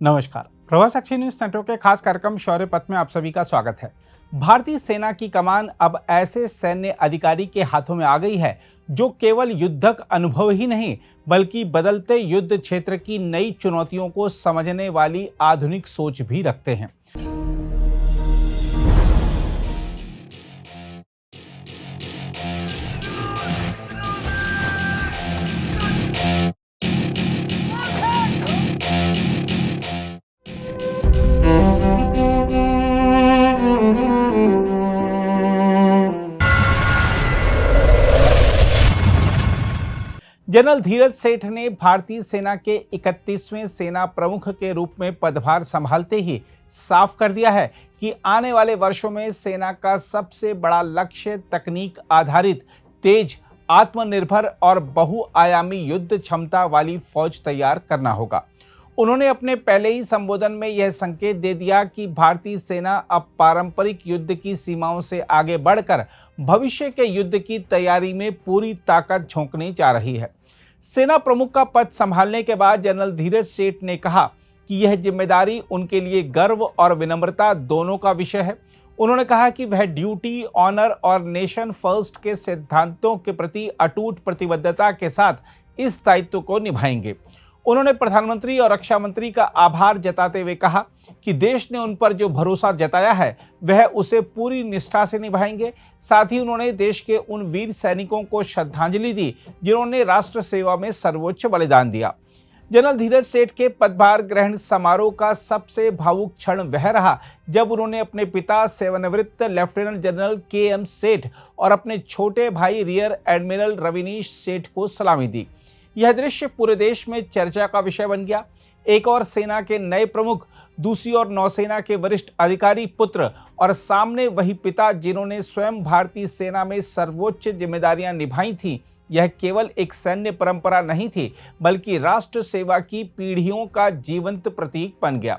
नमस्कार। प्रवास Akshay news network के खास कार्यक्रम शौर्य पथ में आप सभी का स्वागत है। भारतीय सेना की कमान अब ऐसे सैन्य अधिकारी के हाथों में आ गई है जो केवल युद्धक अनुभव ही नहीं बल्कि बदलते युद्ध क्षेत्र की नई चुनौतियों को समझने वाली आधुनिक सोच भी रखते हैं। जनरल धीरज सेठ ने भारतीय सेना के 31वें सेना प्रमुख के रूप में पदभार संभालते ही साफ कर दिया है कि आने वाले वर्षों में सेना का सबसे बड़ा लक्ष्य तकनीक आधारित, तेज, आत्मनिर्भर और बहुआयामी युद्ध क्षमता वाली फौज तैयार करना होगा। उन्होंने अपने पहले ही संबोधन में यह संकेत दे दिया कि भारतीय सेना अब पारंपरिक युद्ध की सीमाओं से आगे बढ़कर भविष्य के युद्ध की तैयारी में पूरी ताकत झोंकने जा रही है। सेना प्रमुख का पद संभालने के बाद जनरल धीरज सेठ ने कहा कि यह जिम्मेदारी उनके लिए गर्व और विनम्रता दोनों का विषय है। उन्होंने कहा कि वह ड्यूटी, ऑनर और नेशन फर्स्ट के सिद्धांतों के प्रति अटूट प्रतिबद्धता के साथ इस दायित्व को निभाएंगे। उन्होंने प्रधानमंत्री और रक्षा मंत्री का आभार जताते हुए कहा कि देश ने उन पर जो भरोसा जताया है वह उसे पूरी निष्ठा से निभाएंगे। साथ ही उन्होंने देश के उन वीर सैनिकों को श्रद्धांजलि दी जिन्होंने राष्ट्र सेवा में सर्वोच्च बलिदान दिया। जनरल धीरज सेठ के पदभार ग्रहण समारोह का सबसे भावुक क्षण वह रहा जब उन्होंने अपने पिता सेवानिवृत्त लेफ्टिनेंट जनरल के.एम. सेठ और अपने छोटे भाई रियर एडमिरल रविनीश सेठ को सलामी दी। यह दृश्य पूरे देश में चर्चा का विषय बन गया। एक और सेना के नए प्रमुख, दूसरी ओर नौसेना के वरिष्ठ अधिकारी पुत्र और सामने वही पिता जिन्होंने स्वयं भारतीय सेना में सर्वोच्च जिम्मेदारियां निभाई थीं। यह केवल एक सैन्य परंपरा नहीं थी बल्कि राष्ट्र सेवा की पीढ़ियों का जीवंत प्रतीक बन गया।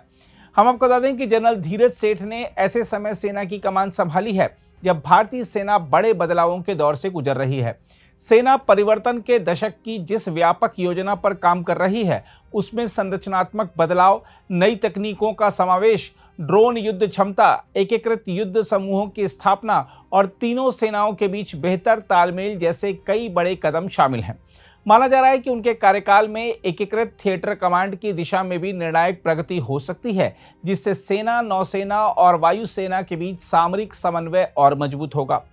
हम आपको बता दें कि जनरल धीरज सेठ ने ऐसे समय सेना की कमान संभाली है जब भारतीय सेना बड़े बदलावों के दौर से गुजर रही है। सेना परिवर्तन के दशक की जिस व्यापक योजना पर काम कर रही है उसमें संरचनात्मक बदलाव, नई तकनीकों का समावेश, ड्रोन युद्ध क्षमता, एकीकृत युद्ध समूहों की स्थापना और तीनों सेनाओं के बीच बेहतर तालमेल जैसे कई बड़े कदम शामिल हैं। माना जा रहा है कि उनके कार्यकाल में एकीकृत थिएटर कमांड की दिशा में भी निर्णायक प्रगति हो सकती है, जिससे सेना, नौसेना और वायुसेना के बीच सामरिक समन्वय और मजबूत होगा।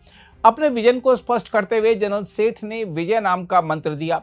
अपने विजन को स्पष्ट करते हुए जनरल सेठ ने विजय नाम का मंत्र दिया।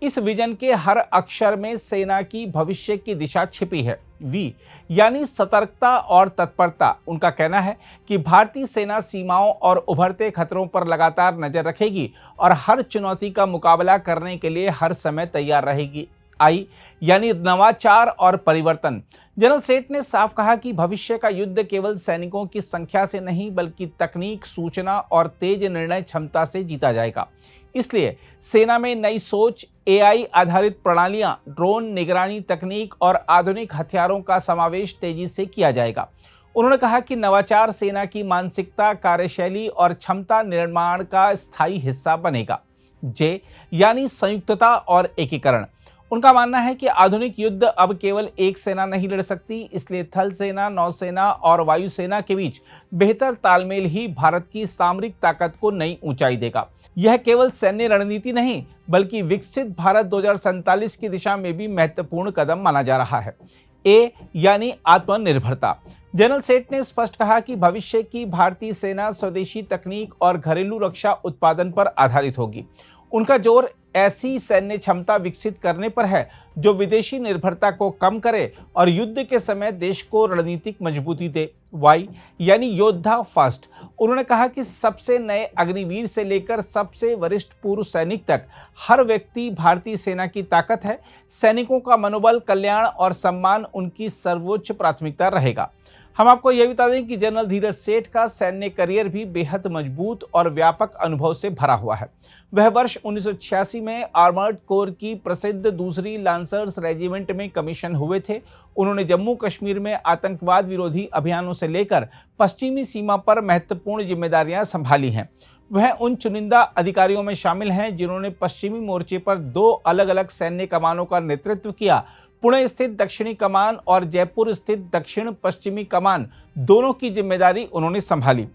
इस विजन के हर अक्षर में सेना की भविष्य की दिशा छिपी है। वी यानी सतर्कता और तत्परता। उनका कहना है कि भारतीय सेना सीमाओं और उभरते खतरों पर लगातार नजर रखेगी और हर चुनौती का मुकाबला करने के लिए हर समय तैयार रहेगी। आई यानी नवाचार और परिवर्तन। जनरल सेठ ने साफ कहा कि भविष्य का युद्ध केवल सैनिकों की संख्या से नहीं बल्कि तकनीक, सूचना और तेज निर्णय क्षमता से जीता जाएगा। इसलिए सेना में नई सोच, एआई आधारित प्रणालियां, ड्रोन निगरानी तकनीक और आधुनिक हथियारों का समावेश तेजी से किया जाएगा। उन्होंने कहा कि नवाचार सेना की मानसिकता, कार्यशैली और क्षमता निर्माण का स्थायी हिस्सा बनेगा। जे यानी संयुक्तता और एकीकरण। उनका मानना है कि आधुनिक युद्ध अब केवल एक सेना नहीं लड़ सकती, इसलिए थल सेना, नौसेना और वायुसेना के बीच बेहतर तालमेल ही भारत की सामरिक ताकत को नई ऊंचाई देगा। यह केवल सैन्य रणनीति नहीं बल्कि विकसित भारत 2047 की दिशा में भी महत्वपूर्ण कदम माना जा रहा है। ए यानी आत्मनिर्भरता। जनरल सेठ ने स्पष्ट कहा कि भविष्य की भारतीय सेना स्वदेशी तकनीक और घरेलू रक्षा उत्पादन पर आधारित होगी। उनका जोर ऐसी सैन्य क्षमता विकसित करने पर है जो विदेशी निर्भरता को कम करे और युद्ध के समय देश को रणनीतिक मजबूती दे। वाई यानी योद्धा फर्स्ट। उन्होंने कहा कि सबसे नए अग्निवीर से लेकर सबसे वरिष्ठ पूर्व सैनिक तक हर व्यक्ति भारतीय सेना की ताकत है। सैनिकों का मनोबल, कल्याण और सम्मान उनकी सर्वोच्च प्राथमिकता रहेगा। हम आपको यह बता दें कि जनरल धीरज सेठ का सैन्य करियर भी बेहद मजबूत और व्यापक अनुभव से भरा हुआ है। वह वर्ष 1986 में आर्मर्ड कोर की प्रसिद्ध दूसरी लांसर्स रेजिमेंट में कमीशन हुए थे। उन्होंने जम्मू कश्मीर में आतंकवाद विरोधी अभियानों से लेकर पश्चिमी सीमा पर महत्वपूर्ण जिम्मेदारियां संभाली हैं। वह उन चुनिंदा अधिकारियों में शामिल हैं जिन्होंने पश्चिमी मोर्चे पर 2 अलग अलग सैन्य कमानों का नेतृत्व किया। पुणे स्थित दक्षिणी कमान और जयपुर स्थित दक्षिण पश्चिमी कमान दोनों की जिम्मेदारी उन्होंने संभाली।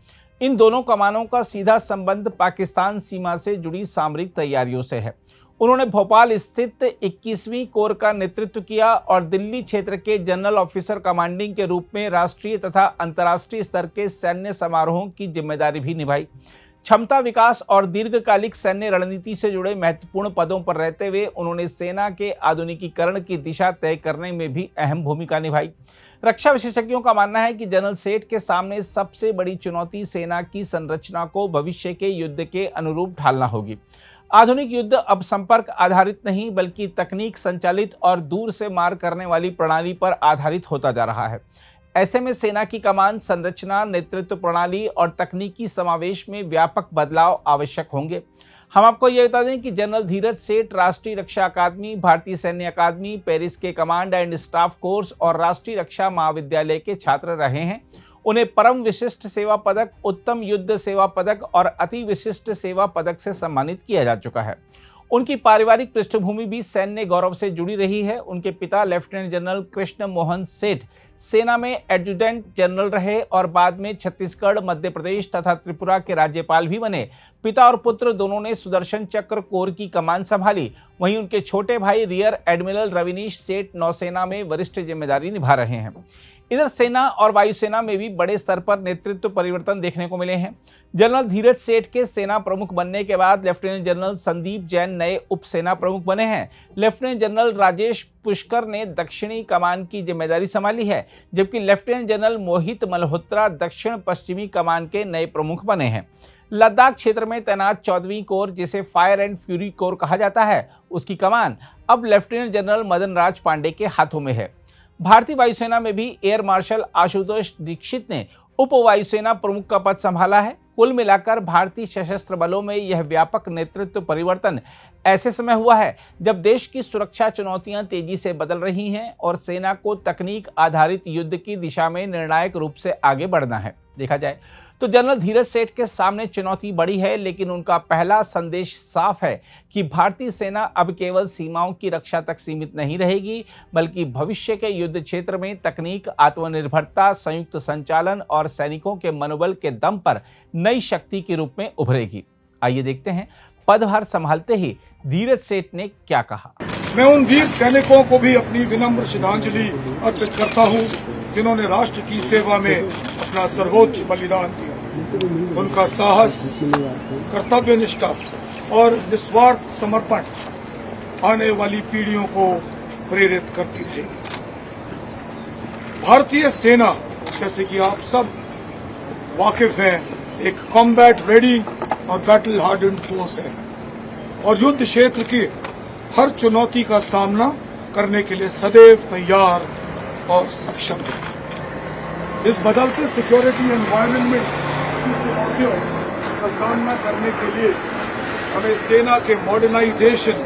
इन दोनों कमानों का सीधा संबंध पाकिस्तान सीमा से जुड़ी सामरिक तैयारियों से है। उन्होंने भोपाल स्थित 21वीं कोर का नेतृत्व किया और दिल्ली क्षेत्र के जनरल ऑफिसर कमांडिंग के रूप में राष्ट्रीय तथा अंतर्राष्ट्रीय स्तर के सैन्य समारोहों की जिम्मेदारी भी निभाई। क्षमता विकास और दीर्घकालिक सैन्य रणनीति से जुड़े महत्वपूर्ण पदों पर रहते हुए उन्होंने सेना के आधुनिकीकरण की दिशा तय करने में भी अहम भूमिका निभाई। रक्षा विशेषज्ञों का मानना है कि जनरल सेठ के सामने सबसे बड़ी चुनौती सेना की संरचना को भविष्य के युद्ध के अनुरूप ढालना होगी। आधुनिक युद्ध अब संपर्क आधारित नहीं बल्कि तकनीक संचालित और दूर से मार करने वाली प्रणाली पर आधारित होता जा रहा है। ऐसे में सेना की कमान, संरचना, नेतृत्व प्रणाली और तकनीकी समावेश में व्यापक बदलाव आवश्यक होंगे। हम आपको यह बता दें कि जनरल धीरज सेठ राष्ट्रीय रक्षा अकादमी, भारतीय सैन्य अकादमी, पेरिस के कमांड एंड स्टाफ कोर्स और राष्ट्रीय रक्षा महाविद्यालय के छात्र रहे हैं। उन्हें परम विशिष्ट सेवा पदक, उत्तम युद्ध सेवा पदक और अति विशिष्ट सेवा पदक से सम्मानित किया जा चुका है। उनकी पारिवारिक पृष्ठभूमि भी सैन्य गौरव से जुड़ी रही है। उनके पिता लेफ्टिनेंट जनरल कृष्ण मोहन सेठ सेना में एडजुटेंट जनरल रहे और बाद में छत्तीसगढ़, मध्य प्रदेश तथा त्रिपुरा के राज्यपाल भी बने। पिता और पुत्र दोनों ने सुदर्शन चक्र कोर की कमान संभाली। वहीं उनके छोटे भाई रियर एडमिरल रविनीश सेठ नौसेना में वरिष्ठ जिम्मेदारी निभा रहे हैं। इधर सेना और वायुसेना में भी बड़े स्तर पर नेतृत्व परिवर्तन देखने को मिले हैं। जनरल धीरज सेठ के सेना प्रमुख बनने के बाद लेफ्टिनेंट जनरल संदीप जैन नए उप सेना प्रमुख बने हैं। लेफ्टिनेंट जनरल राजेश पुष्कर ने दक्षिणी कमान की जिम्मेदारी संभाली है, जबकि लेफ्टिनेंट जनरल मोहित मल्होत्रा दक्षिण पश्चिमी कमान के नए प्रमुख बने हैं। लद्दाख क्षेत्र में तैनात 14वीं कोर, जिसे फायर एंड फ्यूरी कोर कहा जाता है, उसकी कमान अब लेफ्टिनेंट जनरल मदन राज पांडे के हाथों में है। भारतीय वायुसेना में भी एयर मार्शल आशुतोष दीक्षित ने उप वायुसेना प्रमुख का पद संभाला है। कुल मिलाकर भारतीय सशस्त्र बलों में यह व्यापक नेतृत्व परिवर्तन ऐसे समय हुआ है जब देश की सुरक्षा चुनौतियां तेजी से बदल रही हैं और सेना को तकनीक आधारित युद्ध की दिशा में निर्णायक रूप से आगे बढ़ना है। देखा जाए तो जनरल धीरज सेठ के सामने चुनौती बड़ी है, लेकिन उनका पहला संदेश साफ है कि भारतीय सेना अब केवल सीमाओं की रक्षा तक सीमित नहीं रहेगी, बल्कि भविष्य के युद्ध क्षेत्र में तकनीक, आत्मनिर्भरता, संयुक्त संचालन और सैनिकों के मनोबल के दम पर नई शक्ति के रूप में उभरेगी। आइए देखते हैं पदभार संभालते ही धीरज सेठ ने क्या कहा। मैं उन वीर सैनिकों को भी अपनी विनम्र श्रद्धांजलि अर्पित करता हूं जिन्होंने राष्ट्र की सेवा में अपना सर्वोच्च बलिदान दिया। उनका साहस, कर्तव्य निष्ठा और निस्वार्थ समर्पण आने वाली पीढ़ियों को प्रेरित करती रहेगी। भारतीय सेना, जैसे कि आप सब वाकिफ हैं, एक कॉम्बैट रेडी और बैटल हार्डन्ड फोर्स है और युद्ध क्षेत्र की हर चुनौती का सामना करने के लिए सदैव तैयार और सक्षम है। इस बदलते सिक्योरिटी एनवायरनमेंट की चुनौतियों का सामना करने के लिए हमें सेना के मॉडर्नाइजेशन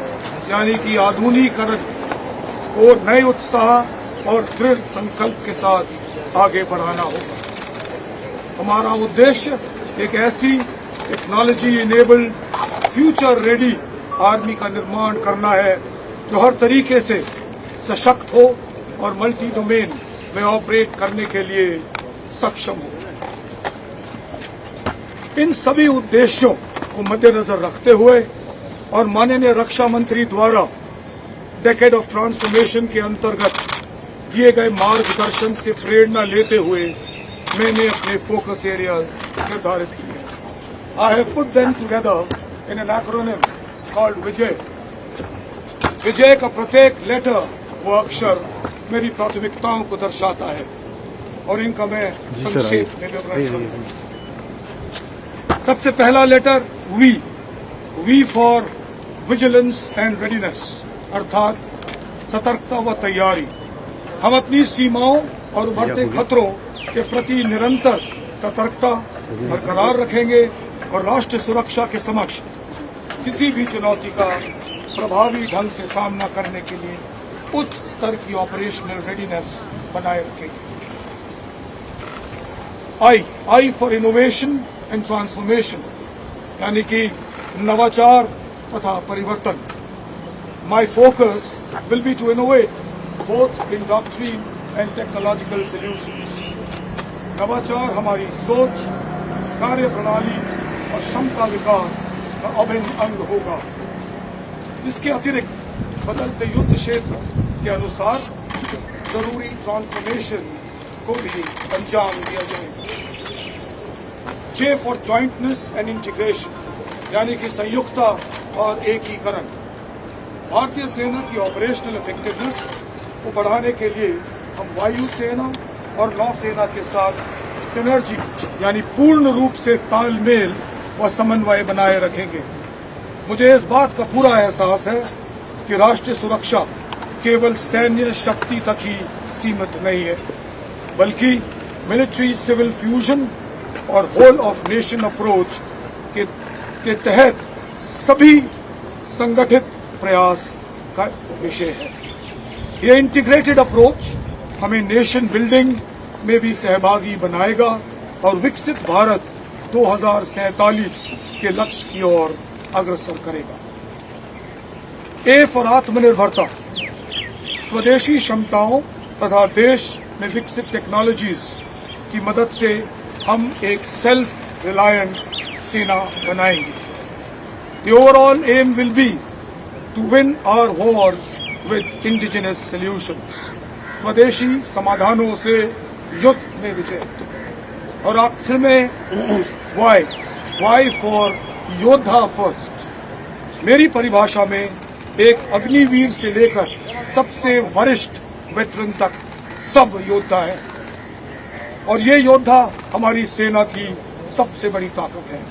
यानी कि आधुनिकीकरण को नए उत्साह और दृढ़ संकल्प के साथ आगे बढ़ाना होगा। हमारा उद्देश्य एक ऐसी technology enabled future ready army का निर्माण करना है जो हर तरीके से सशक्त हो और मल्टी डोमेन में ऑपरेट करने के लिए सक्षम हो। इन सभी उद्देश्यों को मद्देनजर रखते हुए और माननीय रक्षा मंत्री द्वारा डेकेड ऑफ ट्रांसफॉर्मेशन के अंतर्गत दिए गए मार्गदर्शन से प्रेरणा लेते हुए मैंने अपने फोकस एरियाज निर्धारित किए। I have put them together in an acronym called विजय। विजय का प्रत्येक लेटर व अक्षर मेरी प्राथमिकताओं को दर्शाता है और इनका मैं संक्षेप में विवरण करूंगा। सबसे पहला letter V for vigilance and readiness, अर्थात सतर्कता व तैयारी। हम अपनी सीमाओं और उभरते खतरों के प्रति निरंतर सतर्कता बरकरार रखेंगे और राष्ट्र सुरक्षा के समक्ष किसी भी चुनौती का प्रभावी ढंग से सामना करने के लिए उच्च स्तर की ऑपरेशनल रेडीनेस बनाए रखेंगे। I for innovation and transformation, यानी कि नवाचार तथा परिवर्तन। My focus will be to innovate both in doctrine and technological solutions. नवाचार हमारी सोच, कार्य प्रणाली और क्षमता विकास का अभिन्न अंग होगा। इसके अतिरिक्त बदलते युद्ध क्षेत्र के अनुसार जरूरी ट्रांसफॉर्मेशन को भी अंजाम दिया जाएगा। J for jointness and integration, यानी कि संयुक्ता और एकीकरण। भारतीय सेना की ऑपरेशनल इफेक्टिवनेस को बढ़ाने के लिए हम वायु सेना और नौसेना के साथ सिनर्जी यानी पूर्ण रूप से तालमेल व समन्वय बनाए रखेंगे। मुझे इस बात का पूरा एहसास है कि राष्ट्रीय सुरक्षा केवल सैन्य शक्ति तक ही सीमित नहीं है, बल्कि मिलिट्री सिविल फ्यूजन और होल ऑफ नेशन अप्रोच के तहत सभी संगठित प्रयास का विषय है। यह इंटीग्रेटेड अप्रोच हमें नेशन बिल्डिंग में भी सहभागी बनाएगा और विकसित भारत 2047 के लक्ष्य की ओर अग्रसर करेगा। ए फॉर आत्मनिर्भरता, स्वदेशी क्षमताओं तथा देश में विकसित टेक्नोलॉजीज की मदद से हम एक सेल्फ रिलायंट सेना बनाएंगे। The overall aim will be to win our wars with indigenous solutions. स्वदेशी समाधानों से युद्ध में विजय। और आखिर में वाई फॉर योद्धा फर्स्ट। मेरी परिभाषा में एक अग्निवीर से लेकर सबसे वरिष्ठ वेटरन तक सब योद्धा है, और ये योद्धा हमारी सेना की सबसे बड़ी ताकत है।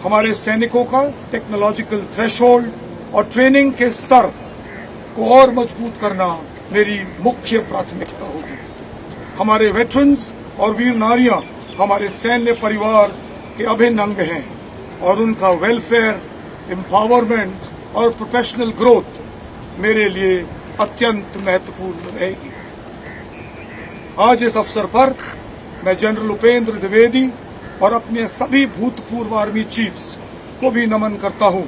हमारे सैनिकों का टेक्नोलॉजिकल थ्रेशोल्ड और ट्रेनिंग के स्तर को और मजबूत करना मेरी मुख्य प्राथमिकता होगी। हमारे वेटरन्स और वीर नारियां हमारे सैन्य परिवार के अभिन्न अंग हैं, और उनका वेलफेयर, एम्पावरमेंट और प्रोफेशनल ग्रोथ मेरे लिए अत्यंत महत्वपूर्ण रहेगी। आज इस अवसर पर मैं जनरल उपेंद्र द्विवेदी और अपने सभी भूतपूर्व आर्मी चीफ्स को भी नमन करता हूं,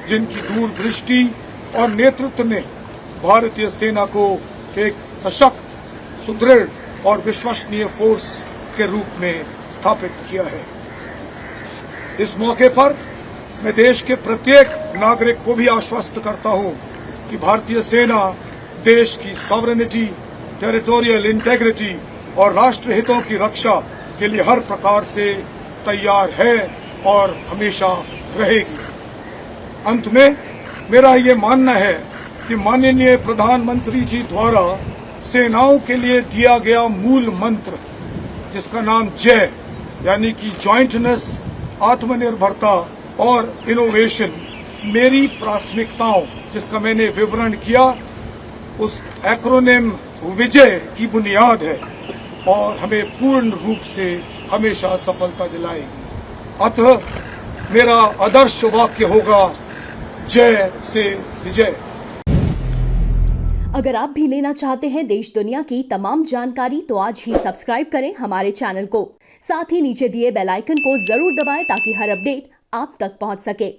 जिनकी दूरदृष्टि और नेतृत्व ने भारतीय सेना को एक सशक्त, सुदृढ़ और विश्वसनीय फोर्स के रूप में स्थापित किया है। इस मौके पर मैं देश के प्रत्येक नागरिक को भी आश्वस्त करता हूं कि भारतीय सेना देश की सॉवरेनिटी, टेरिटोरियल इंटेग्रिटी और राष्ट्र हितों की रक्षा के लिए हर प्रकार से तैयार है और हमेशा रहेगी। अंत में मेरा ये मानना है कि माननीय प्रधानमंत्री जी द्वारा सेनाओं के लिए दिया गया मूल मंत्र, जिसका नाम जय यानी कि जॉइंटनेस, आत्मनिर्भरता और इनोवेशन, मेरी प्राथमिकताओं जिसका मैंने विवरण किया, उस एक्रोनिम विजय की बुनियाद है और हमें पूर्ण रूप से हमेशा सफलता दिलाएगी। अतः मेरा आदर्श वाक्य होगा, जय से विजय। अगर आप भी लेना चाहते हैं देश दुनिया की तमाम जानकारी तो आज ही सब्सक्राइब करें हमारे चैनल को। साथ ही नीचे दिए बेल आइकन को जरूर दबाएं ताकि हर अपडेट आप तक पहुंच सके।